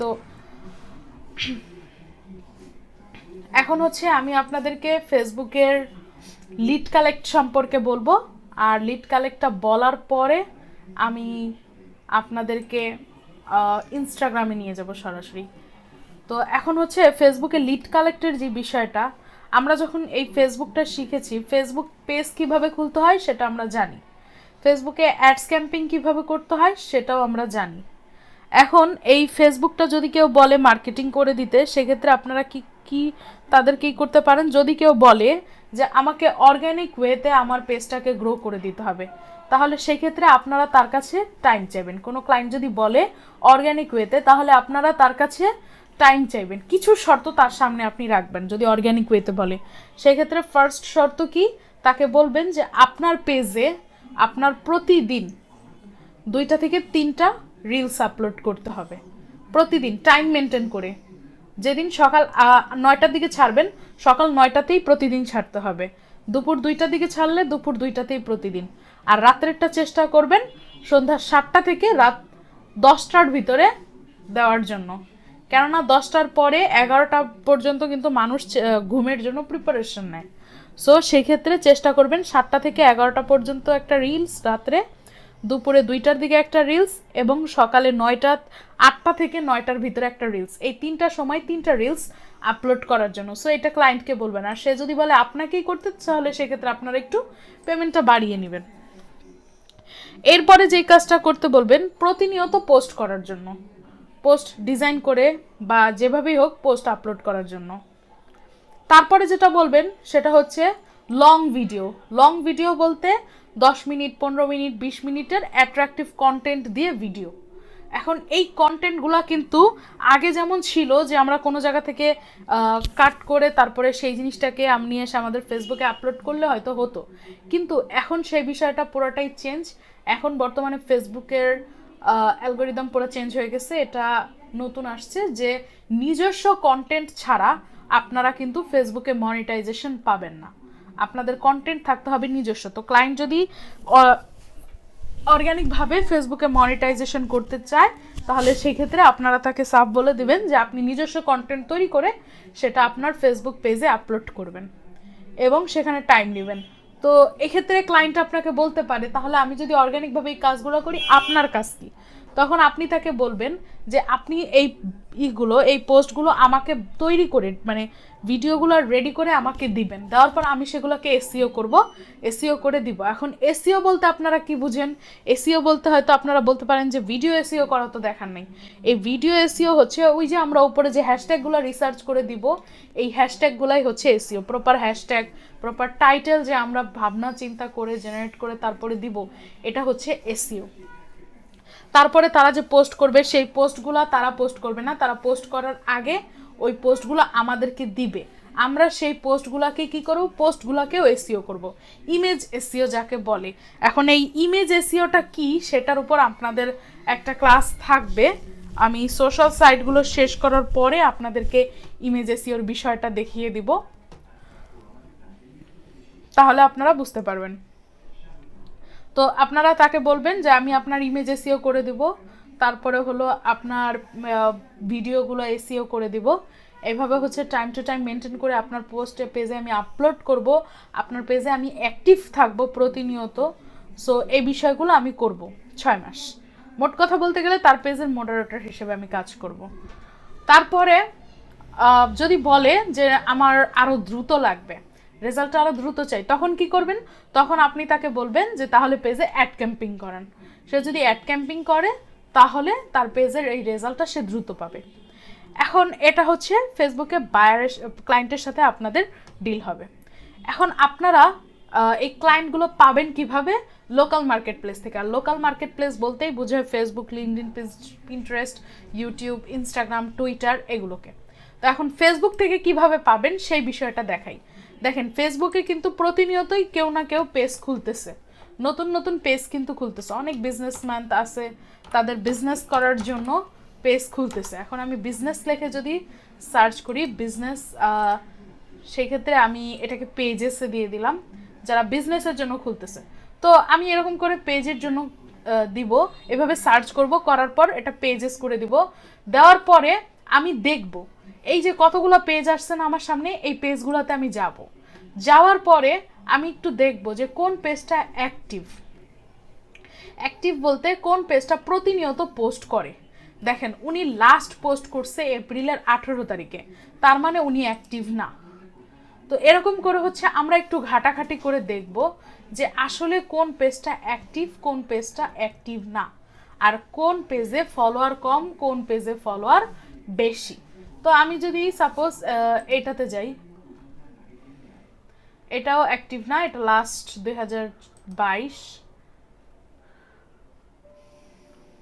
তো এখন হচ্ছে আমি আপনাদেরকে ফেসবুকের লিড কালেক্ট সম্পর্কে বলবো, আর লিড কালেক্টটা বলার পরে আমি আপনাদেরকে ইনস্টাগ্রামে নিয়ে যাব সরাসরি। তো এখন হচ্ছে ফেসবুকে লিড কালেক্টের যে বিষয়টা, আমরা যখন এই ফেসবুকটা শিখেছি, ফেসবুক পেজ কিভাবে খুলতে হয় সেটা আমরা জানি, ফেসবুকে অ্যাডস ক্যাম্পেইন কিভাবে করতে হয় সেটাও আমরা জানি। এখন এই ফেসবুকটা যদি কেউ বলে মার্কেটিং করে দিতে, সেক্ষেত্রে আপনারা কি কি তাদের কী করতে পারেন, যদি কেউ বলে যে আমাকে অর্গ্যানিক ওয়েতে আমার পেজটাকে গ্রো করে দিতে হবে, তাহলে সেক্ষেত্রে আপনারা তার কাছে টাইম চাইবেন। কোনো ক্লায়েন্ট যদি বলে অর্গ্যানিক ওয়েতে, তাহলে আপনারা তার কাছে টাইম চাইবেন, কিছু শর্ত তার সামনে আপনি রাখবেন। যদি অর্গ্যানিক ওয়েতে বলে, সেক্ষেত্রে ফার্স্ট শর্ত কি, তাকে বলবেন যে আপনার পেজে আপনার প্রতিদিন 2টা থেকে 3টা রিলস আপলোড করতে হবে, প্রতিদিন টাইম মেনটেন করে। যেদিন সকাল 9টার দিকে ছাড়বেন, সকাল 9টাতেই প্রতিদিন ছাড়তে হবে। দুপুর 2টার দিকে ছাড়লে দুপুর 2টাতেই প্রতিদিন। আর রাত্রেরটা চেষ্টা করবেন সন্ধ্যা 7টা থেকে রাত 10টার ভিতরে দেওয়ার জন্য, কেননা 10টার পরে 11টা পর্যন্ত কিন্তু মানুষ ঘুমের জন্য প্রিপারেশন নেয়। সো সেক্ষেত্রে চেষ্টা করবেন 7টা থেকে 11টা পর্যন্ত একটা রিলস, রাত্রে দুপুরে 2টার দিকে একটা রিলস, এবং সকালে 8টা থেকে 9টার ভিতরে একটা রিলস। এই 3টা সময় 3টা রিলস আপলোড করার জন্য। সো এটা ক্লায়েন্টকে বলবেন। আর সে যদি বলে আপনাকেই করতে, তাহলে সেক্ষেত্রে আপনারা একটু পেমেন্টটা বাড়িয়ে নেবেন। এরপরে যেই কাজটা করতে বলবেন, প্রতিনিয়ত পোস্ট করার জন্য, পোস্ট ডিজাইন করে বা যেভাবেই হোক পোস্ট আপলোড করার জন্য। তারপরে যেটা বলবেন সেটা হচ্ছে লং ভিডিও। লং ভিডিও বলতে 10 মিনিট, 15 মিনিট, 20 মিনিটের অ্যাট্রাকটিভ কন্টেন্ট দিয়ে ভিডিও। এখন এই কন্টেন্টগুলো কিন্তু আগে যেমন ছিল যে আমরা কোনো জায়গা থেকে কাট করে তারপরে সেই জিনিসটাকে আমি এসে আমাদের ফেসবুকে আপলোড করলে হয়তো হতো, কিন্তু এখন সেই বিষয়টা পুরোটাই চেঞ্জ। এখন বর্তমানে ফেসবুকের অ্যালগোরিদম পুরো চেঞ্জ হয়ে গেছে। এটা নতুন আসছে যে নিজস্ব কন্টেন্ট ছাড়া আপনারা কিন্তু ফেসবুকে মনিটাইজেশন পাবেন না, আপনাদের কন্টেন্ট থাকতে হবে নিজস্ব। তো ক্লায়েন্ট যদি অর্গ্যানিকভাবে ফেসবুকে মনিটাইজেশন করতে চায়, তাহলে সেই ক্ষেত্রে আপনারা তাকে সাফ বলে দিবেন যে আপনি নিজস্ব কন্টেন্ট তৈরি করে সেটা আপনার ফেসবুক পেজে আপলোড করবেন এবং সেখানে টাইম নেবেন। তো এক্ষেত্রে ক্লায়েন্ট আপনাকে বলতে পারে, তাহলে আমি যদি অর্গ্যানিকভাবে এই কাজগুলো করি, আপনার কাজ কি? তখন আপনি তাকে বলবেন যে আপনি এই পোস্টগুলো আমাকে তৈরি করে, মানে ভিডিওগুলো রেডি করে আমাকে দিবেন, দেওয়ার পর আমি সেগুলোকে এসইও করব, এসইও করে দিব। এখন এসইও বলতে আপনারা কি বুঝেন? এসইও বলতে হয়তো আপনারা বলতে পারেন যে ভিডিও এসইও করা তো দেখার নেই। এই ভিডিও এসইও হচ্ছে ওই যে আমরা উপরে যে হ্যাশট্যাগুলো রিসার্চ করে দিব, এই হ্যাশট্যাগুলাই হচ্ছে SEO. Proper hashtag, proper title যে আমরা ভাবনা চিন্তা করে জেনারেট করে তারপরে দিব, এটা হচ্ছে এসইও। তারপরে তারা যে পোস্ট করবে, সেই পোস্টগুলো তারা পোস্ট করবে না, তারা পোস্ট করার আগে ওই পোস্টগুলো আমাদেরকে দিবে। আমরা সেই পোস্টগুলোকে কি করব, পোস্টগুলোকেও এসইও করব, ইমেজ এসইও যাকে বলে। এখন এই ইমেজ এসইওটা কি, সেটার উপর আপনাদের একটা ক্লাস থাকবে। আমি সোশ্যাল সাইটগুলো শেষ করার পরে আপনাদেরকে ইমেজ এসইওর বিষয়টা দেখিয়ে দিব, তাহলে আপনারা বুঝতে পারবেন। তো আপনারা তাকে বলবেন যে আমি আপনার ইমেজ এসইও করে দিব, তারপরে হলো আপনার ভিডিওগুলো এসইও করে দিব। এইভাবে হচ্ছে টাইম টু টাইম মেনটেন করে আপনার পোস্টে পেজে আমি আপলোড করব, আপনার পেজে আমি অ্যাক্টিভ থাকবো প্রতিনিয়ত। সো এই বিষয়গুলো আমি করব 6 মাস। মোট কথা বলতে গেলে তার পেজের মডারেটর হিসেবে আমি কাজ করব। তারপরে যদি বলে যে আমার আরও দ্রুত লাগবে, রেজাল্টটা আরও দ্রুত চাই, তখন কি করবেন? তখন আপনি তাকে বলবেন যে তাহলে পেজে অ্যাড ক্যাম্পিং করেন। সে যদি অ্যাড ক্যাম্পিং করে, তাহলে তার পেজের এই রেজাল্টটা সে দ্রুত পাবে। এখন এটা হচ্ছে ফেসবুকে বায়ারের, ক্লায়েন্টের সাথে আপনাদের ডিল হবে। এখন আপনারা এই ক্লায়েন্টগুলো পাবেন কিভাবে? লোকাল মার্কেট প্লেস থেকে। আর লোকাল মার্কেট প্লেস বলতেই বোঝায় Facebook, LinkedIn, Pinterest, YouTube, Instagram, Twitter, এগুলোকে। তো এখন ফেসবুক থেকে কিভাবে পাবেন সেই বিষয়টা দেখাই। দেখেন, ফেসবুকে কিন্তু প্রতিনিয়তই কেউ না কেউ পেজ খুলতেছে, নতুন নতুন পেজ কিন্তু খুলতেছে। অনেক বিজনেসম্যান আছে, তাদের বিজনেস করার জন্য পেজ খুলতেছে। এখন আমি বিজনেস লেখে যদি সার্চ করি বিজনেস, সেক্ষেত্রে আমি এটাকে পেজেসে দিয়ে দিলাম, যারা বিজনেসের জন্য খুলতেছে। তো আমি এরকম করে পেজের জন্য দিব, এভাবে সার্চ করব, করার পর এটা পেজেস করে দিব। দেওয়ার পরে আমি দেখব এই যে কতগুলো পেজ আসছে না আমার সামনে, এই পেজগুলোতে আমি যাব। যাওয়ার পরে আমি একটু দেখব যে কোন পেজটা অ্যাক্টিভ। অ্যাক্টিভ বলতে কোন পেজটা প্রতিনিয়ত পোস্ট করে। দেখেন উনি লাস্ট পোস্ট করছে এপ্রিলের 18 তারিখে, তার মানে উনি অ্যাক্টিভ না। তো এরকম করে হচ্ছে আমরা একটু ঘাটাঘাটি করে দেখব যে আসলে কোন পেজটা অ্যাক্টিভ, কোন পেজটা অ্যাক্টিভ না, আর কোন পেজে ফলোয়ার কম, কোন পেজে ফলোয়ার বেশি। তো আমি যদি সাপোজ এটাতে যাই, এটাও অ্যাক্টিভ না, এটা লাস্ট 2022।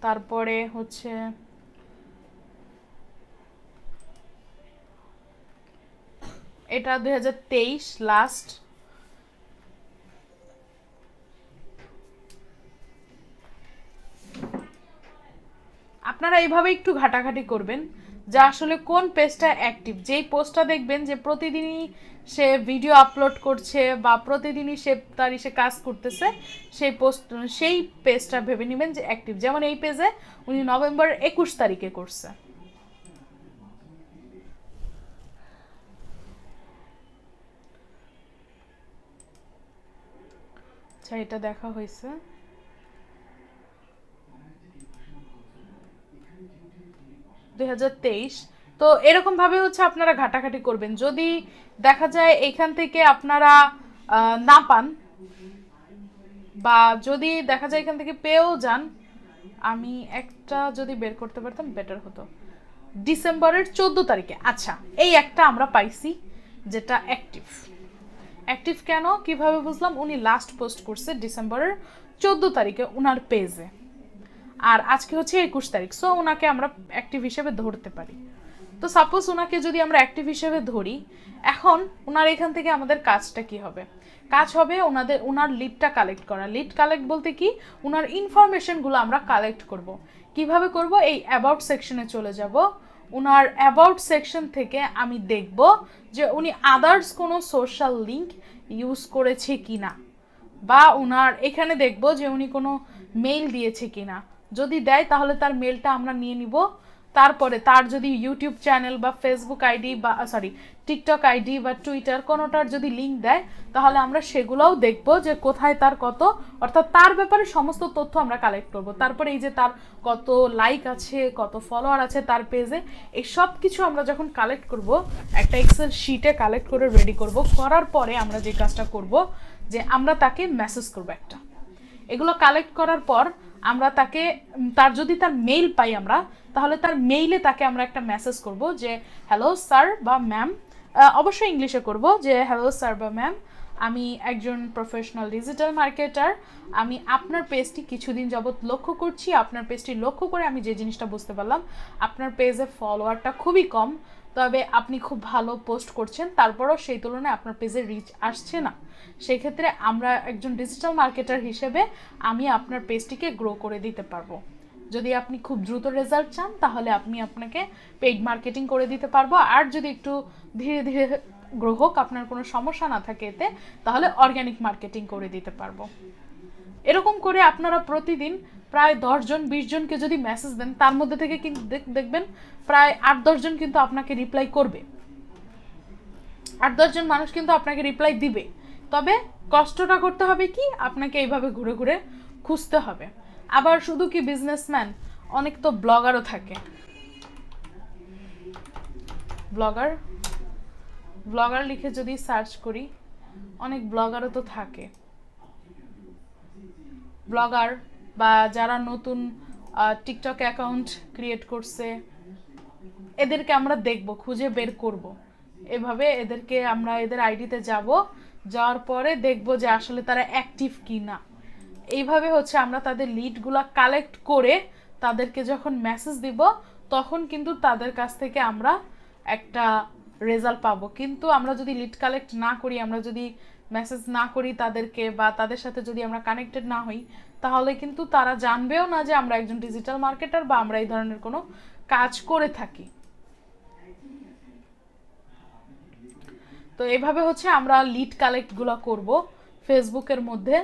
তারপরে হচ্ছে এটা 2023 লাস্ট। আপনারা এইভাবে একটু ঘাটাঘাটি করবেন যে আসলে কোন পেজটা অ্যাক্টিভ। যেই পোস্টটা দেখবেন যে প্রতিদিনই সে ভিডিও আপলোড করছে বা প্রতিদিনই সে তার সে কাজ করতেছে, সেই পেজটা ভেবে নেবেন যে অ্যাক্টিভ। যেমন এই পেজে উনি নভেম্বর 21 তারিখে করছে। আচ্ছা, এটা দেখা হয়েছে। তো এরকম ভাবে হচ্ছে আপনারা ঘাটাঘাটি করবেন। যদি দেখা যায় এখান থেকে আপনারা না পান, বা যদি দেখা যায় এখান থেকে পেয়েও যান, আমি একটা যদি বের করতে পারতাম বেটার হতো। ডিসেম্বরের 14 তারিখে, আচ্ছা এই একটা আমরা পাইছি যেটা অ্যাক্টিভ। অ্যাক্টিভ কেন কিভাবে বুঝলাম? উনি লাস্ট পোস্ট করছে ডিসেম্বরের 14 তারিখে উনার পেজে, আর আজকে হচ্ছে 21 তারিখ। সো ওনাকে আমরা অ্যাক্টিভ হিসেবে ধরতে পারি। তো সাপোজ ওনাকে যদি আমরা অ্যাক্টিভ হিসেবে ধরি, এখন ওনার এখান থেকে আমাদের কাজটা কি হবে? কাজ হবে ওনার লিডটা কালেক্ট করা। লিড কালেক্ট বলতে কি, ওনার ইনফরমেশনগুলো আমরা কালেক্ট করব। কিভাবে করব? এই অ্যাবাউট সেকশনে চলে যাব। ওনার অ্যাবাউট সেকশন থেকে আমি দেখব যে উনি আদার্স কোনো সোশ্যাল লিঙ্ক ইউজ করেছে কিনা, বা ওনার এখানে দেখব যে উনি কোনো মেইল দিয়েছে কিনা। যদি দেয় তাহলে তার মেলটা আমরা নিয়ে নিব। তারপরে তার যদি ইউটিউব চ্যানেল বা ফেসবুক আইডি বা টিকটক আইডি বা টুইটার কোনোটার যদি লিঙ্ক দেয়, তাহলে আমরা সেগুলোও দেখব যে কোথায় তার কত, অর্থাৎ তার ব্যাপারে সমস্ত তথ্য আমরা কালেক্ট করব। তারপরে এই যে তার কত লাইক আছে, কত ফলোয়ার আছে তার পেজে, এই সব কিছু আমরা যখন কালেক্ট করব, একটা এক্সেল শিটে কালেক্ট করে রেডি করব। করার পরে আমরা যে কাজটা করব যে আমরা তাকে মেসেজ করব একটা। এগুলো কালেক্ট করার পর আমরা তাকে যদি তার মেইল পাই আমরা, তাহলে তার মেইলে তাকে আমরা একটা মেসেজ করব যে হ্যালো স্যার বা ম্যাম, অবশ্যই ইংলিশে করব যে হ্যালো স্যার বা ম্যাম, আমি একজন প্রফেশনাল ডিজিটাল মার্কেটার। আমি আপনার পেজটি কিছুদিন যাবৎ লক্ষ্য করছি। আপনার পেজটি লক্ষ্য করে আমি যে জিনিসটা বুঝতে পারলাম, আপনার পেজে ফলোয়ারটা খুবই কম, তবে আপনি খুব ভালো পোস্ট করছেন, তারপরও সেই তুলনায় আপনার পেজে রিচ আসছে না। সেই ক্ষেত্রে আমরা একজন ডিজিটাল মার্কেটার হিসেবে আমি আপনার পেজটিকে গ্রো করে দিতে পারবো। যদি আপনি খুব দ্রুত রেজাল্ট চান তাহলে আপনাকে পেইড মার্কেটিং করে দিতে পারবো, আর যদি একটু ধীরে ধীরে গ্রো হোক, আপনার কোনো সমস্যা না থাকে এতে, তাহলে অর্গানিক মার্কেটিং করে দিতে পারবো। এরকম করে আপনারা প্রতিদিন প্রায় 10 জন 20 জনকে যদি মেসেজ দেন, তার মধ্যে থেকে কিন্তু দেখবেন প্রায় 8-10 জন কিন্তু আপনাকে রিপ্লাই করবে। 8-10 জন মানুষ কিন্তু আপনাকে রিপ্লাই দিবে। তবে কষ্টটা করতে হবে কি, আপনাকে এইভাবে ঘুরে ঘুরে খুঁজতে হবে। আবার শুধু কি বিজনেসম্যান, অনেক তো ব্লগারও থাকে। ব্লগার লিখে যদি সার্চ করি, অনেক ব্লগারও তো থাকে। ব্লগার বা যারা নতুন টিকটক অ্যাকাউন্ট ক্রিয়েট করছে, এদেরকে আমরা দেখব, খুঁজে বের করব। এভাবে আমরা এদের আইডিতে যাব, যাওয়ার পরে দেখব যে আসলে তারা অ্যাক্টিভ কি না। এইভাবে হচ্ছে আমরা তাদের লিডগুলো কালেক্ট করে তাদেরকে যখন মেসেজ দিব, তখন কিন্তু তাদের কাছ থেকে আমরা একটা রেজাল্ট পাবো। কিন্তু আমরা যদি লিড কালেক্ট না করি, আমরা যদি মেসেজ না করি তাদেরকে, বা তাদের সাথে যদি আমরা কানেক্টেড না হই, তাহলে কিন্তু তারা জানবেও না যে আমরা একজন ডিজিটাল মার্কেটার বা আমরা এই ধরনের কোনো কাজ করে থাকি। তো এইভাবে হচ্ছে আমরা লিড কালেক্টগুলো করব ফেসবুকের মধ্যে।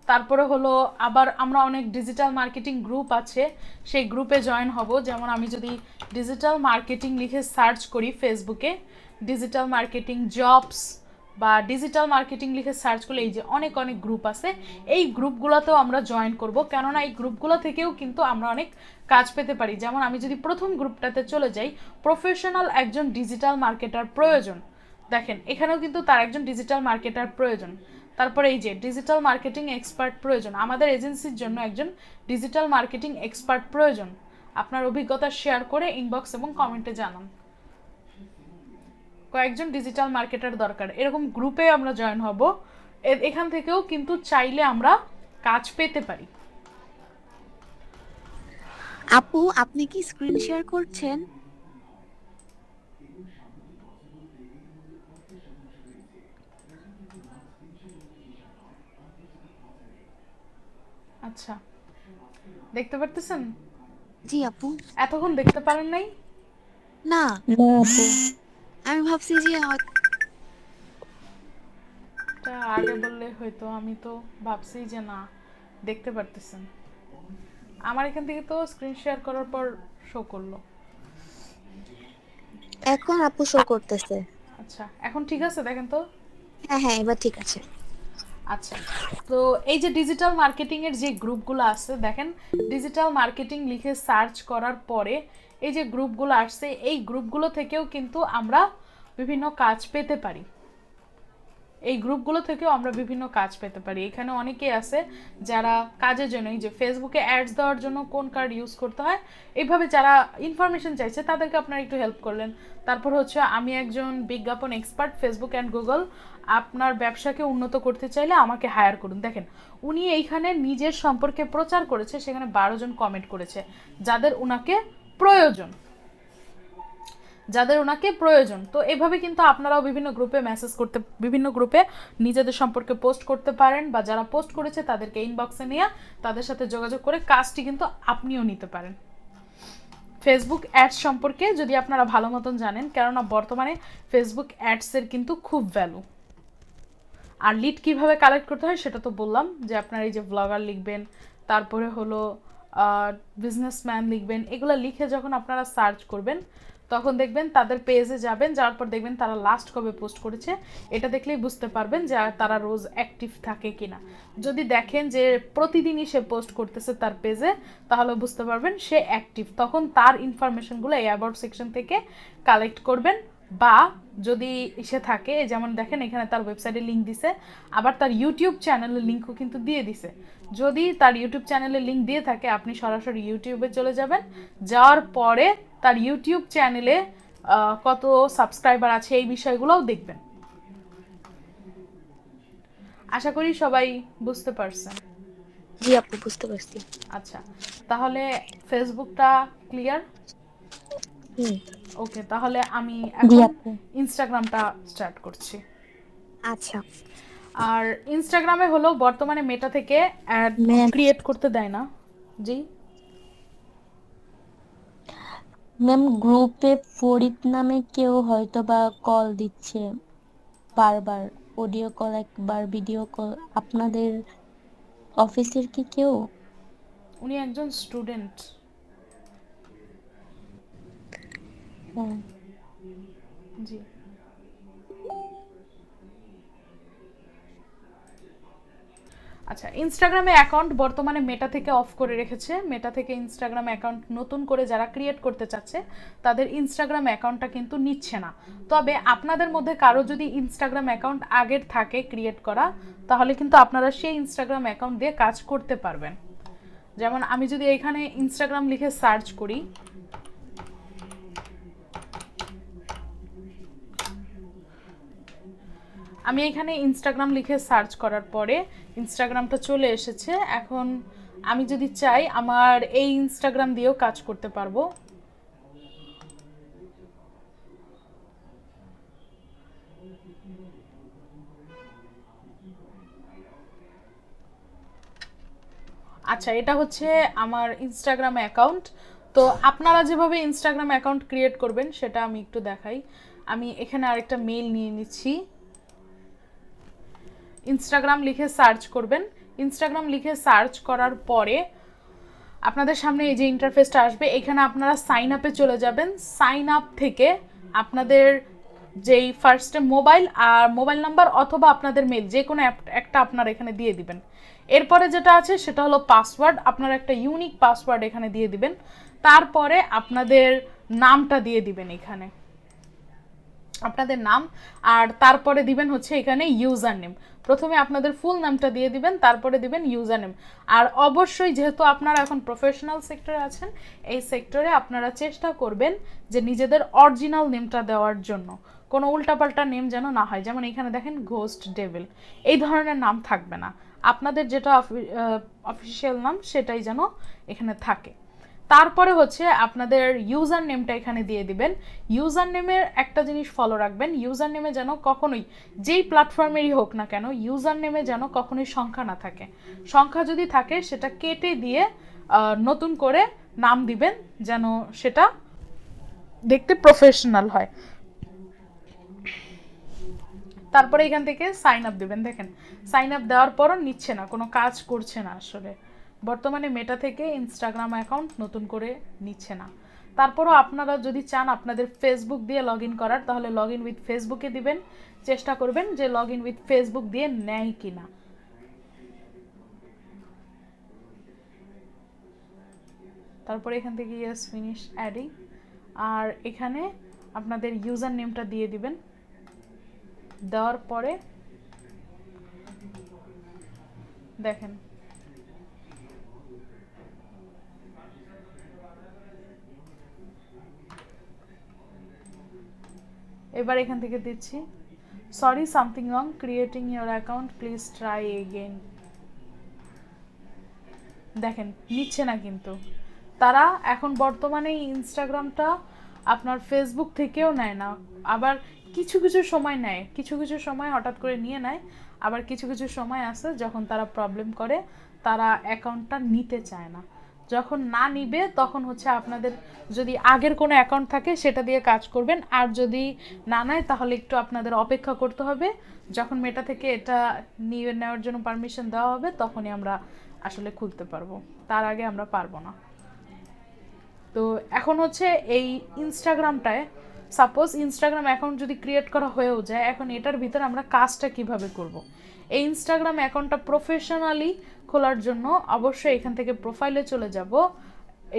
তারপরে হলো আবার আমরা অনেক ডিজিটাল মার্কেটিং গ্রুপ আছে, সেই গ্রুপে জয়েন হব। যেমন আমি যদি ডিজিটাল মার্কেটিং লিখে সার্চ করি ফেসবুকে, ডিজিটাল মার্কেটিং জবস বা ডিজিটাল মার্কেটিং লিখে সার্চ করলে এই যে অনেক অনেক গ্রুপ আছে, এই গ্রুপগুলোতেও আমরা জয়েন করব, কেননা এই গ্রুপগুলো থেকেও কিন্তু আমরা অনেক কাজ পেতে পারি। যেমন আমি যদি প্রথম গ্রুপটাতে চলে যাই, প্রফেশনাল একজন ডিজিটাল মার্কেটার প্রয়োজন, দেখেন এখানেও কিন্তু তার একজন ডিজিটাল মার্কেটার প্রয়োজন। তারপরে এই যে ডিজিটাল মার্কেটিং এক্সপার্ট প্রয়োজন, আমাদের এজেন্সির জন্য একজন ডিজিটাল মার্কেটিং এক্সপার্ট প্রয়োজন। আপনার অভিজ্ঞতা শেয়ার করে ইনবক্স এবং কমেন্টে জানান কয়েকজন ডিজিটাল মার্কেটার দরকার, এরকম গ্রুপে আমরা জয়েন হব। এখান থেকেও কিন্তু চাইলে আমরা কাজ পেতে পারি। আপু, আপনি কি স্ক্রিন শেয়ার করছেন? আচ্ছা, দেখতে পারতেছেন? জি আপু। এতক্ষণ দেখতে পারেন নাই? না, না আপু, আমি ভাবছি যে এটা আগে বললে হয়তো, আমি তো ভাবছি যে না দেখতে পারতেছেন। আমার এখান থেকে তো স্ক্রিন শেয়ার করার পর শো করলো। এখন আপু শো করতেছে। আচ্ছা, এখন ঠিক আছে, দেখেন তো। হ্যাঁ হ্যাঁ, এবার ঠিক আছে। আচ্ছা, তো এই যে ডিজিটাল মার্কেটিং এর যে গ্রুপগুলো আছে, দেখেন ডিজিটাল মার্কেটিং লিখে সার্চ করার পরে এই যে গ্রুপগুলো আসছে, এই গ্রুপগুলো থেকেও কিন্তু আমরা বিভিন্ন কাজ পেতে পারি। এই গ্রুপগুলো থেকেও আমরা বিভিন্ন কাজ পেতে পারি। এখানে অনেকেই আছে যারা কাজের জন্য, এই যে ফেসবুকে অ্যাডস দেওয়ার জন্য কোন কার্ড ইউজ করতে হয়, এইভাবে যারা ইনফরমেশন চাইছে তাদেরকে আপনারা একটু হেল্প করলেন। তারপর হচ্ছে আমি একজন বিজ্ঞাপন এক্সপার্ট, ফেসবুক অ্যান্ড গুগল, আপনার ব্যবসাকে উন্নত করতে চাইলে আমাকে হায়ার করুন। দেখেন উনি এইখানে নিজের সম্পর্কে প্রচার করেছে, সেখানে 12 জন কমেন্ট করেছে যাদের ওনাকে প্রয়োজন, যাদের ওনাকে প্রয়োজন। তো এভাবে কিন্তু আপনারাও বিভিন্ন গ্রুপে মেসেজ করতে, বিভিন্ন গ্রুপে নিজেদের সম্পর্কে পোস্ট করতে পারেন, বা যারা পোস্ট করেছে তাদেরকে ইনবক্সে নিয়ে তাদের সাথে যোগাযোগ করে কাজটি কিন্তু আপনিও নিতে পারেন। ফেসবুক অ্যাডস সম্পর্কে যদি আপনারা ভালো মতন জানেন, কেননা বর্তমানে ফেসবুক অ্যাডসের কিন্তু খুব ভ্যালু। আর লিড কিভাবে কালেক্ট করতে হয় সেটা তো বললাম, যে আপনার এই যে ব্লগার লিখবেন, তারপরে হলো বিজনেসম্যান লিখবেন, এগুলো লিখে যখন আপনারা সার্চ করবেন তখন দেখবেন তাদের পেজে যাবেন, যাওয়ার পর দেখবেন তারা লাস্ট কবে পোস্ট করেছে, এটা দেখলেই বুঝতে পারবেন যে তারা রোজ অ্যাক্টিভ থাকে কিনা। যদি দেখেন যে প্রতিদিনই সে পোস্ট করতেছে তার পেজে, তাহলে বুঝতে পারবেন সে অ্যাক্টিভ, তখন তার ইনফরমেশনগুলো এই অ্যাবাউট সেকশন থেকে কালেক্ট করবেন। বা যদি সে থাকে, যেমন দেখেন এখানে তার ওয়েবসাইটের লিঙ্ক দিছে, আবার তার ইউটিউব চ্যানেলের লিঙ্কও কিন্তু দিয়ে দিছে। যদি তার ইউটিউব চ্যানেলের লিঙ্ক দিয়ে থাকে, আপনি সরাসরি ইউটিউবে চলে যাবেন, যাওয়ার পরে তার ইউটিউব চ্যানেলে কত সাবস্ক্রাইবার আছে এই বিষয়গুলোও দেখবেন। আশা করি সবাই বুঝতে পারছেন। জি আপু, বুঝতে পারছি। আচ্ছা, তাহলে ফেসবুকটা ক্লিয়ার? ওকে, তাহলে আমি জি এখন আপু। ইনস্টাগ্রামটা স্টার্ট করছি। আচ্ছা আর ইনস্টাগ্রামে হলো বর্তমানে মেটা থেকে অ্যাড ম্যাম ক্রিয়েট করতে দেয় না। জি ম্যাম, গ্রুপে ফরিদ নামে কেউ হয়তো বা কল দিচ্ছে বারবার, অডিও কল একবার, ভিডিও কল। আপনাদের অফিসের কি কেউ? উনি একজন স্টুডেন্ট। হ্যাঁ। জি, আচ্ছা, ইনস্টাগ্রামে অ্যাকাউন্ট বর্তমানে মেটা থেকে অফ করে রেখেছে। মেটা থেকে ইনস্টাগ্রাম অ্যাকাউন্ট নতুন করে যারা ক্রিয়েট করতে চাচ্ছে তাদের ইনস্টাগ্রাম অ্যাকাউন্টটা কিন্তু নিচ্ছে না। তবে আপনাদের মধ্যে কারো যদি ইনস্টাগ্রাম অ্যাকাউন্ট আগের থাকে ক্রিয়েট করা, তাহলে কিন্তু আপনারা সেই ইনস্টাগ্রাম অ্যাকাউন্ট দিয়ে কাজ করতে পারবেন। যেমন আমি যদি এখানে ইনস্টাগ্রাম লিখে সার্চ করি, আমি এখানে ইনস্টাগ্রাম লিখে সার্চ করার পরে ইনস্টাগ্রামটা চলে এসেছে। এখন আমি যদি চাই আমার এই ইনস্টাগ্রাম দিয়েও কাজ করতে পারবো। আচ্ছা, এটা হচ্ছে আমার ইনস্টাগ্রাম অ্যাকাউন্ট। তো আপনারা যেভাবে ইনস্টাগ্রাম অ্যাকাউন্ট ক্রিয়েট করবেন সেটা আমি একটু দেখাই। আমি এখানে আরেকটা মেইল নিয়ে নিচ্ছি। ইনস্টাগ্রাম লিখে সার্চ করবেন, ইনস্টাগ্রাম লিখে সার্চ করার পরে আপনাদের সামনে এই যে ইন্টারফেসটা আসবে, এখানে আপনারা সাইন আপে চলে যাবেন। সাইন আপ থেকে আপনাদের যেই ফার্স্টে মোবাইল নাম্বার অথবা আপনাদের মেল যে কোনো একটা আপনারা এখানে দিয়ে দিবেন। এরপরে যেটা আছে সেটা হলো পাসওয়ার্ড, আপনারা একটা ইউনিক পাসওয়ার্ড এখানে দিয়ে দিবেন। তারপরে আপনাদের নামটা দিয়ে দিবেন এখানে, আপনাদের নাম, আর তারপরে দিবেন হচ্ছে এখানে ইউজার নেম। প্রথমে আপনাদের ফুল নামটা দিয়ে দিবেন, তারপরে দিবেন ইউজার নেম। আর অবশ্যই যেহেতু আপনারা এখন প্রফেশনাল সেক্টরে আছেন, এই সেক্টরে আপনারা চেষ্টা করবেন যে নিজেদের অরিজিনাল নেমটা দেওয়ার জন্য, কোনো উল্টাপাল্টা নেম যেন না হয়। যেমন এখানে দেখেন ঘোস্ট ডেভিল, এই ধরনের নাম থাকবে না, আপনাদের যেটা অফিসিয়াল নাম সেটাই যেন এখানে থাকে। তারপরে হচ্ছে আপনাদের ইউজার নেমটা এখানে দিয়ে দিবেন। ইউজার নেমের একটা জিনিস ফলো রাখবেন, ইউজার নেমে যেন কখনোই, যেই প্ল্যাটফর্মেরই হোক না কেন, ইউজার নেমে যেন কখনোই সংখ্যা না থাকে। সংখ্যা যদি থাকে সেটা কেটে দিয়ে নতুন করে নাম দিবেন, যেন সেটা দেখতে প্রফেশনাল হয়। তারপরে এখান থেকে সাইন আপ দিবেন। দেখেন সাইন আপ দেওয়ার পরও নিচ্ছে না, কোনো কাজ করছে না। আসলে বর্তমানে মেটা থেকে ইনস্টাগ্রাম অ্যাকাউন্ট নতুন করে নিচ্ছে না। তারপরও আপনারা যদি চান আপনাদের ফেসবুক দিয়ে লগ ইন করার, তাহলে লগ ইন উইথ ফেসবুকে দিবেন, চেষ্টা করবেন যে লগ ইন উইথ ফেসবুক দিয়ে নেয় কিনা। তারপরে এখান থেকে ইয়েস ফিনিশ অ্যাডিং, আর এখানে আপনাদের ইউজার নেমটা দিয়ে দিবেন। দেওয়ার পরে দেখেন এবার এখান থেকে দিচ্ছি sorry something wrong creating your account please try again. দেখেন নিচ্ছে না, কিন্তু তারা এখন বর্তমানে ইনস্টাগ্রামটা আপনার ফেসবুক থেকেও নেয় না। আবার কিছু কিছু সময় নেয়, কিছু কিছু সময় হঠাৎ করে নিয়ে নেয়। আবার কিছু কিছু সময় আছে যখন তারা প্রবলেম করে, তারা অ্যাকাউন্টটা নিতে চায় না। যখন না নিবে তখন হচ্ছে আপনাদের যদি আগের কোনো অ্যাকাউন্ট থাকে সেটা দিয়ে কাজ করবেন, আর যদি না নেয় তাহলে একটু আপনাদের অপেক্ষা করতে হবে। যখন মেটা থেকে এটা নিয়ে নেওয়ার জন্য পারমিশন দেওয়া হবে তখনই আমরা আসলে খুলতে পারবো, তার আগে আমরা পারবো না। তো এখন হচ্ছে এই ইনস্টাগ্রামটায় সাপোজ ইনস্টাগ্রাম অ্যাকাউন্ট যদি ক্রিয়েট করা হয়েও যায়, এখন এটার ভিতরে আমরা কাজটা কিভাবে করব। এই ইনস্টাগ্রাম অ্যাকাউন্টটা প্রফেশনালি খোলার জন্য অবশ্যই এখান থেকে প্রোফাইলে চলে যাব।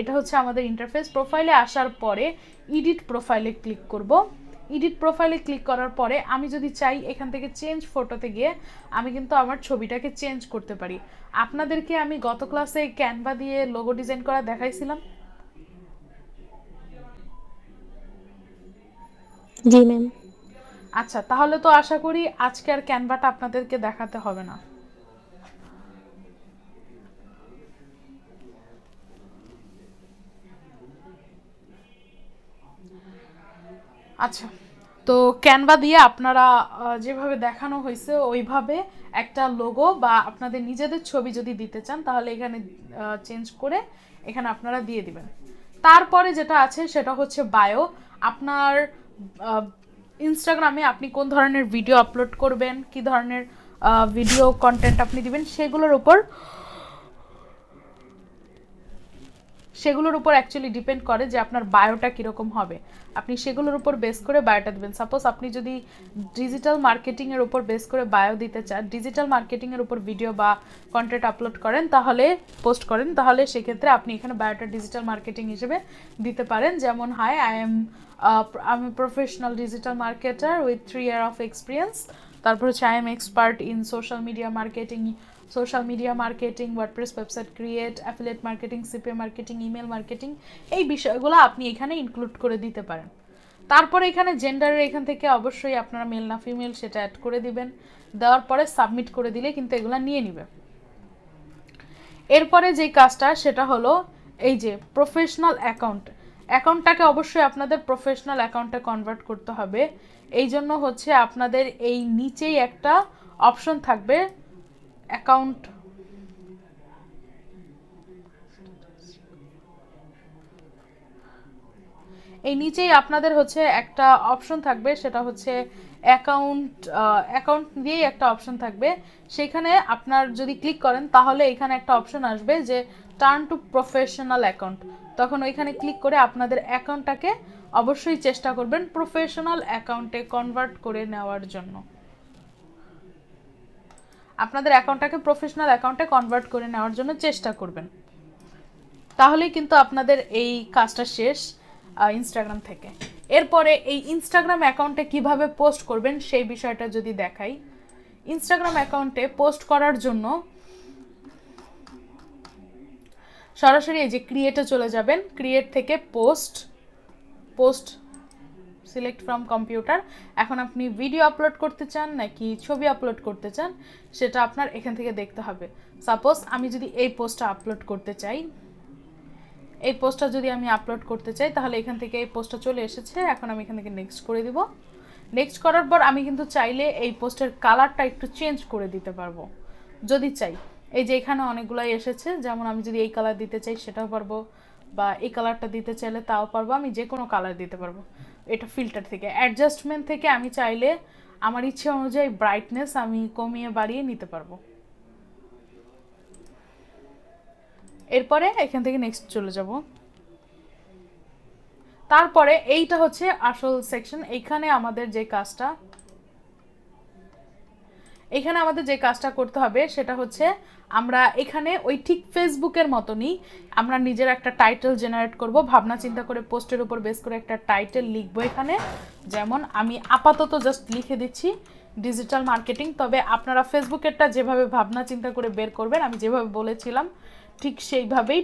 এটা হচ্ছে আমাদের ইন্টারফেস। প্রোফাইলে আসার পরে এডিট প্রোফাইলে ক্লিক করব। এডিট প্রোফাইলে ক্লিক করার পরে আমি যদি চাই এখান থেকে চেঞ্জ ফটোতে গিয়ে আমি কিন্তু আমার ছবিটাকে চেঞ্জ করতে পারি। আপনাদেরকে আমি গত ক্লাসে ক্যানভা দিয়ে লোগো ডিজাইন করা দেখাইছিলাম। জি ম্যাম। আচ্ছা, তাহলে তো আশা করি আজকে আর ক্যানভাটা আপনাদেরকে দেখাতে হবে না। আচ্ছা, তো ক্যানভা দিয়ে আপনারা যেভাবে দেখানো হয়েছে ওইভাবে একটা লোগো বা আপনাদের নিজেদের ছবি যদি দিতে চান তাহলে এখানে চেঞ্জ করে এখানে আপনারা দিয়ে দিবেন। তারপরে যেটা আছে সেটা হচ্ছে বায়ো। আপনার ইনস্টাগ্রামে আপনি কোন ধরনের ভিডিও আপলোড করবেন, কি ধরনের ভিডিও কন্টেন্ট আপনি দিবেন, সেগুলোর উপর অ্যাকচুয়ালি ডিপেন্ড করে যে আপনার বায়োটা কীরকম হবে। আপনি সেগুলোর উপর বেস করে বায়োটা দেবেন। সাপোজ আপনি যদি ডিজিটাল মার্কেটিংয়ের উপর বেস করে বায়ো দিতে চান, ডিজিটাল মার্কেটিংয়ের উপর ভিডিও বা কন্টেন্ট আপলোড করেন, তাহলে পোস্ট করেন, তাহলে সেক্ষেত্রে আপনি এখানে বায়োটা ডিজিটাল মার্কেটিং হিসেবে দিতে পারেন। যেমন hi I am professional digital marketer with 3 years of experience. তারপর হচ্ছে I am expert in social media marketing, WordPress website create, affiliate marketing, CPA marketing, email marketing, এই বিষয়গুলো আপনি এখানে ইনক্লুড করে দিতে পারেন। তারপরে এখানে জেন্ডারের এখান থেকে অবশ্যই আপনারা মেল না ফিমেল সেটা অ্যাড করে দিবেন। দেওয়ার পরে সাবমিট করে দিলে কিন্তু এগুলো নিয়ে নিবে। এরপরে যে কাজটা সেটা হলো এই যে প্রফেশনাল অ্যাকাউন্টটাকে অবশ্যই আপনাদের প্রফেশনাল অ্যাকাউন্টে কনভার্ট করতে হবে। এই জন্য হচ্ছে আপনাদের এই নিচেই একটা অপশন থাকবে অ্যাকাউন্ট, এই নিচেই আপনাদের হচ্ছে একটা অপশন থাকবে, সেটা হচ্ছে অ্যাকাউন্ট দিয়েই একটা অপশন থাকবে, সেখানে আপনার যদি ক্লিক করেন তাহলে এখানে একটা অপশন আসবে যে টার্ন টু প্রফেশনাল অ্যাকাউন্ট। তখন ওইখানে ক্লিক করে আপনাদের অ্যাকাউন্টটাকে অবশ্যই চেষ্টা করবেন প্রফেশনাল অ্যাকাউন্টে কনভার্ট করে নেওয়ার জন্য। আপনাদের অ্যাকাউন্টটাকে প্রফেশনাল অ্যাকাউন্টে কনভার্ট করে নেওয়ার জন্য চেষ্টা করবেন, তাহলেই কিন্তু আপনাদের এই কাজটা শেষ ইনস্টাগ্রাম থেকে। এরপরে এই ইনস্টাগ্রাম অ্যাকাউন্টে কিভাবে পোস্ট করবেন সেই বিষয়টা যদি দেখাই, ইনস্টাগ্রাম অ্যাকাউন্টে পোস্ট করার জন্য সরাসরি এই যে ক্রিয়েটে চলে যাবেন, ক্রিয়েট থেকে পোস্ট সিলেক্ট ফ্রম কম্পিউটার। এখন আপনি ভিডিও আপলোড করতে চান নাকি ছবি আপলোড করতে চান সেটা আপনার এখান থেকে দেখতে হবে। সাপোজ আমি যদি এই পোস্টটা আপলোড করতে চাই, এই পোস্টটা যদি আমি আপলোড করতে চাই তাহলে এখান থেকে এই পোস্টটা চলে এসেছে। এখন আমি এখান থেকে নেক্সট করে দিব। নেক্সট করার পর আমি কিন্তু চাইলে এই পোস্টের কালারটা একটু চেঞ্জ করে দিতে পারবো যদি চাই। এই যে এখানে অনেকগুলাই এসেছে, যেমন আমি যদি এই কালার দিতে চাই সেটাও পারবো, বা এই কালারটা দিতে চাইলে তাও পারবো, আমি যে কোনো কালার দিতে পারবো। এটা ফিল্টার থেকে, অ্যাডজাস্টমেন্ট থেকে আমি চাইলে আমার ইচ্ছে অনুযায়ী ব্রাইটনেস আমি কমিয়ে বাড়িয়ে নিতে পারবো। এরপরে এখান থেকে নেক্সট চলে যাব। তারপরে এইটা হচ্ছে আসল সেকশন। এইখানে আমাদের যে কাজটা করতে হবে সেটা হচ্ছে আমরা এখানে ওই ঠিক ফেসবুকের মতনই আমরা নিজের একটা টাইটেল জেনারেট করব, ভাবনা চিন্তা করে পোস্টের উপর বেস করে একটা টাইটেল লিখবো এখানে। যেমন আমি আপাতত জাস্ট লিখে দিচ্ছি ডিজিটাল মার্কেটিং, তবে আপনারা ফেসবুকেরটা যেভাবে ভাবনা চিন্তা করে বের করবেন আমি যেভাবে বলেছিলাম ঠিক সেইভাবেই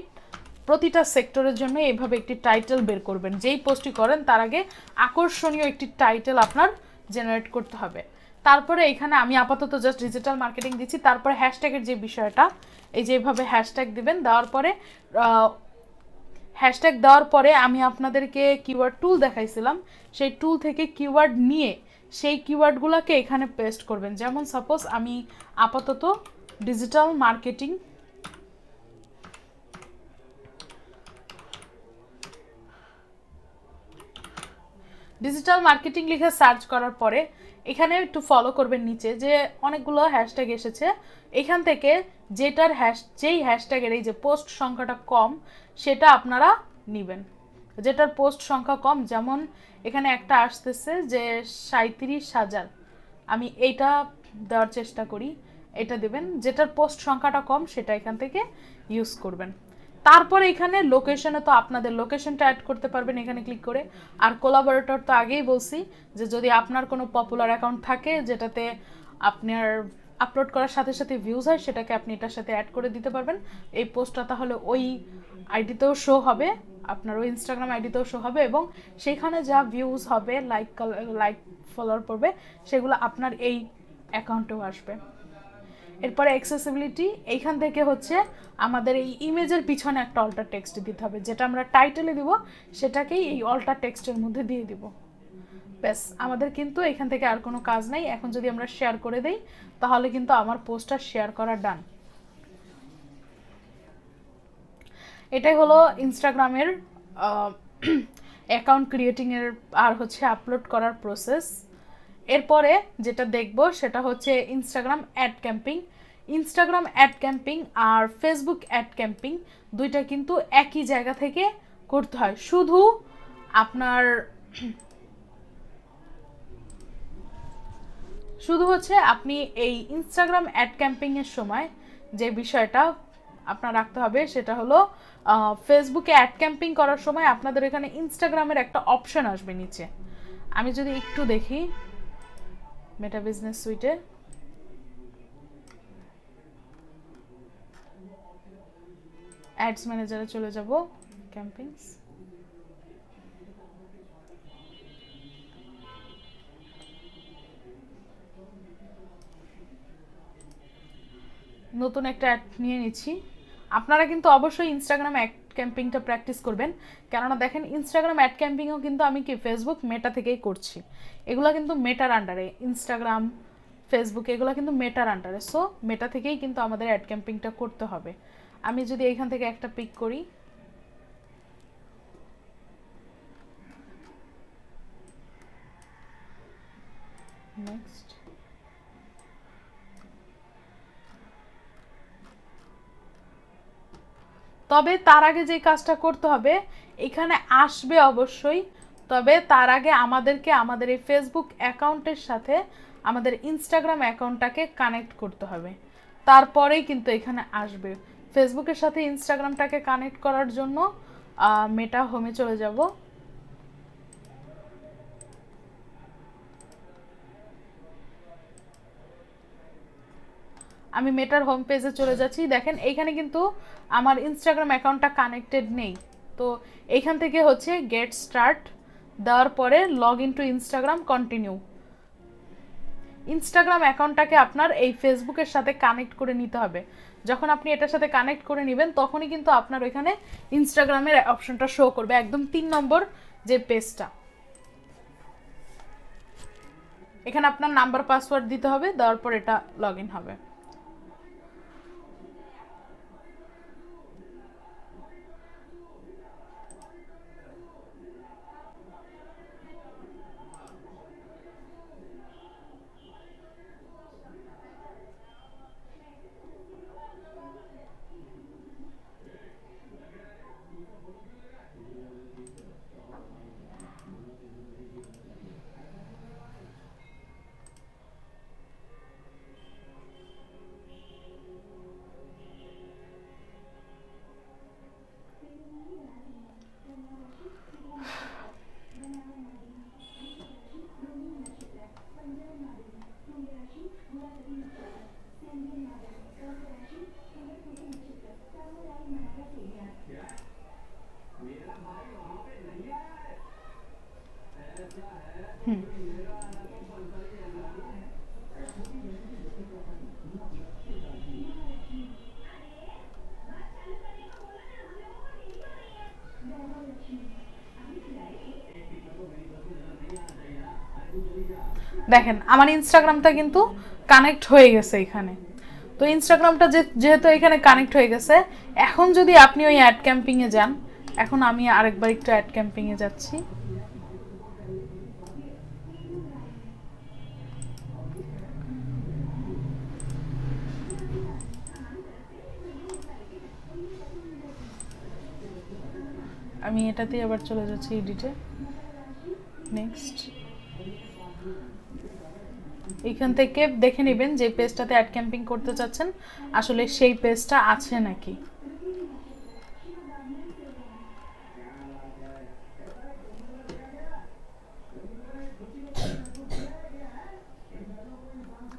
প্রতিটা সেক্টরের জন্য এইভাবে একটি টাইটেল বের করবেন। যেই পোস্টটি করেন তার আগে আকর্ষণীয় একটি টাইটেল আপনার জেনারেট করতে হবে। তারপরে এখানে আমি আপাতত জাস্ট ডিজিটাল মার্কেটিং দিচ্ছি। তারপরে হ্যাশট্যাগের যে বিষয়টা, এই যেভাবে হ্যাশট্যাগ দিবেন, হ্যাশট্যাগ দেওয়ার পরে আমি আপনাদেরকে কিওয়ার্ড টুল দেখাইছিলাম, সেই টুল থেকে কিওয়ার্ড নিয়ে সেই কিওয়ার্ডগুলোকে এখানে পেস্ট করবেন। যেমন সাপোজ আমি আপাতত ডিজিটাল মার্কেটিং লিখে সার্চ করার পরে এখানে একটু ফলো করবেন নিচে যে অনেকগুলো হ্যাশট্যাগ এসেছে, এখান থেকে যেই হ্যাশট্যাগের এই যে পোস্ট সংখ্যাটা কম সেটা আপনারা নেবেন, যেটার পোস্ট সংখ্যা কম। যেমন এখানে একটা আসতেছে যে 37,000, আমি এইটা দেওয়ার চেষ্টা করি, এটা দেবেন। যেটার পোস্ট সংখ্যাটা কম সেটা এখান থেকে ইউজ করবেন। তারপরে এখানে লোকেশনে তো আপনাদের লোকেশনটা অ্যাড করতে পারবেন এখানে ক্লিক করে। আর কোলাবোরেটর তো আগেই বলছি যে যদি আপনার কোনো পপুলার অ্যাকাউন্ট থাকে যেটাতে আপনার আপলোড করার সাথে সাথে ভিউজ হয় সেটাকে আপনি এটার সাথে অ্যাড করে দিতে পারবেন। এই পোস্টটা তাহলে ওই আইডিতেও শো হবে, আপনার ওই ইনস্টাগ্রাম আইডিতেও শো হবে, এবং সেইখানে যা ভিউজ হবে, লাইক ফলোয়ার পড়বে, সেগুলো আপনার এই অ্যাকাউন্টেও আসবে। এরপরে অ্যাক্সেসিবিলিটি, এইখান থেকে হচ্ছে আমাদের এই ইমেজের পিছনে একটা অল্টার টেক্সট দিতে হবে, যেটা আমরা টাইটেলে দিব সেটাকেই এই অল্টার টেক্সটের মধ্যে দিয়ে দিব। ব্যাস, আমাদের কিন্তু এখান থেকে আর কোনো কাজ নাই। এখন যদি আমরা শেয়ার করে দেই তাহলে কিন্তু আমার পোস্টটা শেয়ার করা ডান। এটাই হলো ইনস্টাগ্রামের অ্যাকাউন্ট ক্রিয়েটিংয়ের আর হচ্ছে আপলোড করার প্রসেস। এরপরে যেটা দেখব সেটা হচ্ছে ইনস্টাগ্রাম অ্যাড ক্যাম্পিং আর ফেসবুক অ্যাড ক্যাম্পিং দুইটা কিন্তু একই জায়গা থেকে করতে হয়। শুধু হচ্ছে আপনি এই ইনস্টাগ্রাম অ্যাড ক্যাম্পিংয়ের সময় যে বিষয়টা আপনার রাখতে হবে সেটা হলো ফেসবুকে অ্যাড ক্যাম্পিং করার সময় আপনাদের এখানে ইনস্টাগ্রামের একটা অপশন আসবে নিচে। আমি যদি একটু দেখি মেটা বিজনেস সুইটে, অ্যাডস ম্যানেজারে চলে যাব, ক্যাম্পিংস, নতুন একটা অ্যাড নিয়ে নিচ্ছি। আপনারা কিন্তু অবশ্যই ইনস্টাগ্রাম অ্যাড ক্যাম্পিংটা প্র্যাকটিস করবেন, কেননা দেখেন ইনস্টাগ্রাম অ্যাড ক্যাম্পিংও কিন্তু আমি ফেসবুক মেটা থেকেই করছি। এগুলো কিন্তু মেটার আন্ডারে, ইনস্টাগ্রাম ফেসবুক এগুলো কিন্তু মেটার আন্ডারে। সো মেটা থেকেই কিন্তু আমাদের অ্যাড ক্যাম্পিংটা করতে হবে। আমি যদি এইখান থেকে একটা পিক করি, নেক্সট। তবে তার আগে যে কাজটা করতে হবে, এখানে আসবে অবশ্যই, তবে তার আগে আমাদেরকে আমাদের এই ফেসবুক অ্যাকাউন্টের সাথে আমাদের ইনস্টাগ্রাম অ্যাকাউন্টটাকে কানেক্ট করতে হবে, তারপরেই কিন্তু এখানে আসবে। ফেসবুকের সাথে ইনস্টাগ্রামটাকে কানেক্ট করার জন্য মেটা হোমে চলে যাব। আমি মেটার হোম পেজে চলে যাচ্ছি। দেখেন এইখানে কিন্তু আমার ইনস্টাগ্রাম অ্যাকাউন্টটা কানেক্টেড নেই, তো এইখান থেকে হচ্ছে গেট স্টার্ট দেওয়ার পরে log in to Instagram continue. Instagram অ্যাকাউন্টটাকে আপনার এই ফেসবুকের সাথে কানেক্ট করে নিতে হবে। যখন আপনি এটার সাথে কানেক্ট করে নেবেন তখনই কিন্তু আপনার ওইখানে ইনস্টাগ্রামের অপশনটা শো করবে, একদম 3 নম্বর যে পেজটা। এখানে আপনার নাম্বার পাসওয়ার্ড দিতে হবে, দেওয়ার পর এটা লগ ইন হবে। দেখেন আমার ইনস্টাগ্রামটা কিন্তু কানেক্ট হয়ে গেছে এখানে। তো ইনস্টাগ্রামটা যেহেতু এখানে কানেক্ট হয়ে গেছে, এখন যদি আপনি ওই অ্যাড ক্যাম্পিংয়ে যান, এখন আমি আরেকবার একটু অ্যাড ক্যাম্পিংয়ে যাচ্ছি। আমি এটাতেই আবার চলে যাচ্ছি এডিটে। নেক্সট, এখান থেকে দেখে নেবেন যে পেজটাতে অ্যাড ক্যাম্পিং করতে চাচ্ছেন আসলে সেই পেজটা আছে নাকি।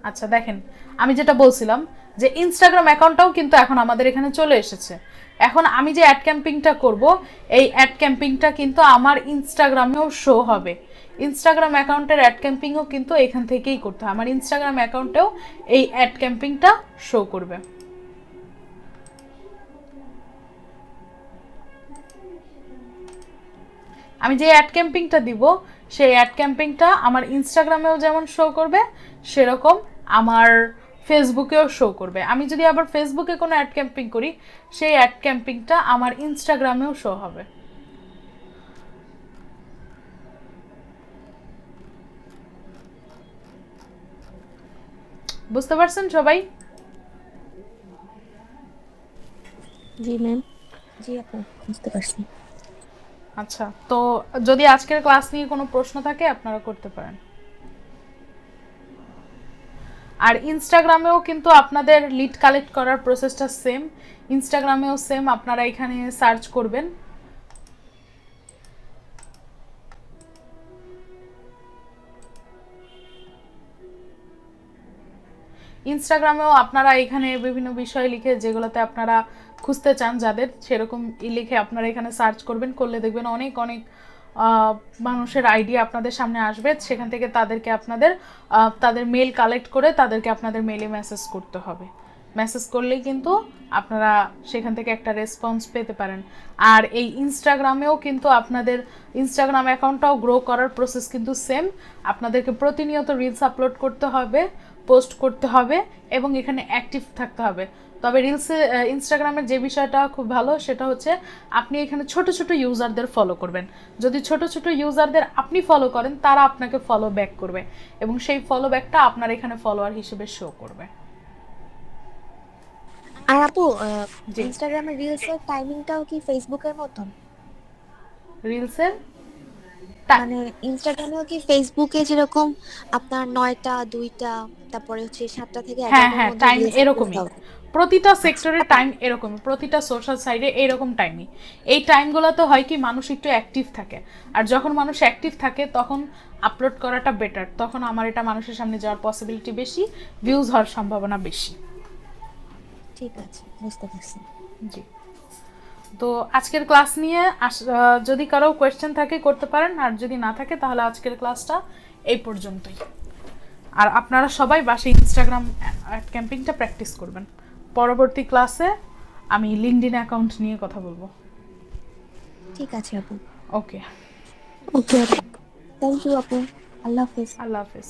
আচ্ছা দেখেন, আমি যেটা বলছিলাম যে ইনস্টাগ্রাম অ্যাকাউন্টটাও কিন্তু এখন আমাদের এখানে চলে এসেছে। এখন আমি যে অ্যাড ক্যাম্পিংটা করব, এই অ্যাড ক্যাম্পিংটা কিন্তু আমার ইনস্টাগ্রামেও শো হবে। ইনস্টাগ্রাম অ্যাকাউন্টের অ্যাড ক্যাম্পিংও কিন্তু এখান থেকেই করতে হয়। আমার ইনস্টাগ্রাম অ্যাকাউন্টেও এই অ্যাড ক্যাম্পিংটা শো করবে। আমি যে অ্যাড ক্যাম্পিংটা দিব, সেই অ্যাড ক্যাম্পিংটা আমার ইনস্টাগ্রামেও যেমন শো করবে, সেরকম আমার ফেসবুকেও শো করবে। আমি যদি আবার ফেসবুকে কোনো অ্যাড ক্যাম্পিং করি, সেই অ্যাড ক্যাম্পিংটা আমার ইনস্টাগ্রামেও শো হবে। বুঝতে পারছেন সবাই? জি ম্যাম। জি আপু, বুঝতে পারছি। আচ্ছা, তো যদি আজকের ক্লাস নিয়ে কোনো প্রশ্ন থাকে আপনারা করতে পারেন। আর ইনস্টাগ্রামেও কিন্তু আপনাদের লিড কালেক্ট করার প্রসেসটা সেম। ইনস্টাগ্রামেও সেম, আপনারা এখানে সার্চ করবেন। ইনস্টাগ্রামেও আপনারা এখানে বিভিন্ন বিষয় লিখে, যেগুলোতে আপনারা খুঁজতে চান যাদের, সেরকম লিখে আপনারা এখানে সার্চ করবেন। করলে দেখবেন অনেক অনেক মানুষের আইডিয়া আপনাদের সামনে আসবে। সেখান থেকে তাদেরকে আপনাদের তাদের মেল কালেক্ট করে তাদেরকে আপনাদের মেলে মেসেজ করতে হবে। মেসেজ করলেই কিন্তু আপনারা সেখান থেকে একটা রেসপন্স পেতে পারেন। আর এই ইনস্টাগ্রামেও কিন্তু আপনাদের ইনস্টাগ্রাম অ্যাকাউন্টটাও গ্রো করার প্রসেস কিন্তু সেম। আপনাদেরকে প্রতিনিয়ত রিলস আপলোড করতে হবে, পোস্ট করতে হবে এবং এখানে অ্যাক্টিভ থাকতে হবে। তবে রিলসে ইনস্টাগ্রামের যে বিষয়টা খুব ভালো সেটা হচ্ছে আপনি এখানে ছোট ছোট ইউজারদের ফলো করবেন। যদি ছোট ছোট ইউজারদের আপনি ফলো করেন তারা আপনাকে ফলো ব্যাক করবে এবং সেই ফলো ব্যাকটা আপনার এখানে ফলোয়ার হিসেবে শো করবে। আর আপু জি। ইনস্টাগ্রামের রিলসের টাইমিংটাও কি ফেসবুকের মতন? রিলসের মানে ইনস্টাগ্রামেও কি ফেসবুকে যেরকম আপনার 9টা 2টা তারপরে হচ্ছে 7টা থেকে হ্যাঁ 11টার হ্যাঁ, মধ্যে টাইম রিলস এরকমই। আপলোড হবে? প্রতিটা সেক্টরের টাইম এরকমই, প্রতিটা সোশ্যাল সাইটে এরকম টাইমই। এই টাইমগুলোতে হয় কি মানুষ একটু অ্যাক্টিভ থাকে, আর যখন মানুষ অ্যাক্টিভ থাকে তখন আপলোড করাটা বেটার, তখন আমার এটা মানুষের সামনে যাওয়ার পসিবিলিটি বেশি, ভিউজ হওয়ার সম্ভাবনা বেশি। ঠিক আছে, বুঝতে পারছি। জি। তো আজকের ক্লাস নিয়ে যদি কারো কোয়েশ্চেন থাকে করতে পারেন, আর যদি না থাকে তাহলে আজকের ক্লাসটা এই পর্যন্তই। আর আপনারা সবাই বাসে ইনস্টাগ্রাম ক্যাম্পিংটা প্র্যাকটিস করবেন। পরবর্তী ক্লাসে আমি লিঙ্কডইন অ্যাকাউন্ট নিয়ে কথা বলবো। ঠিক আছে আপু। ওকে, ওকে, থ্যাংক ইউ আপু। আল্লাহ হাফেজ। আল্লাহ হাফেজ।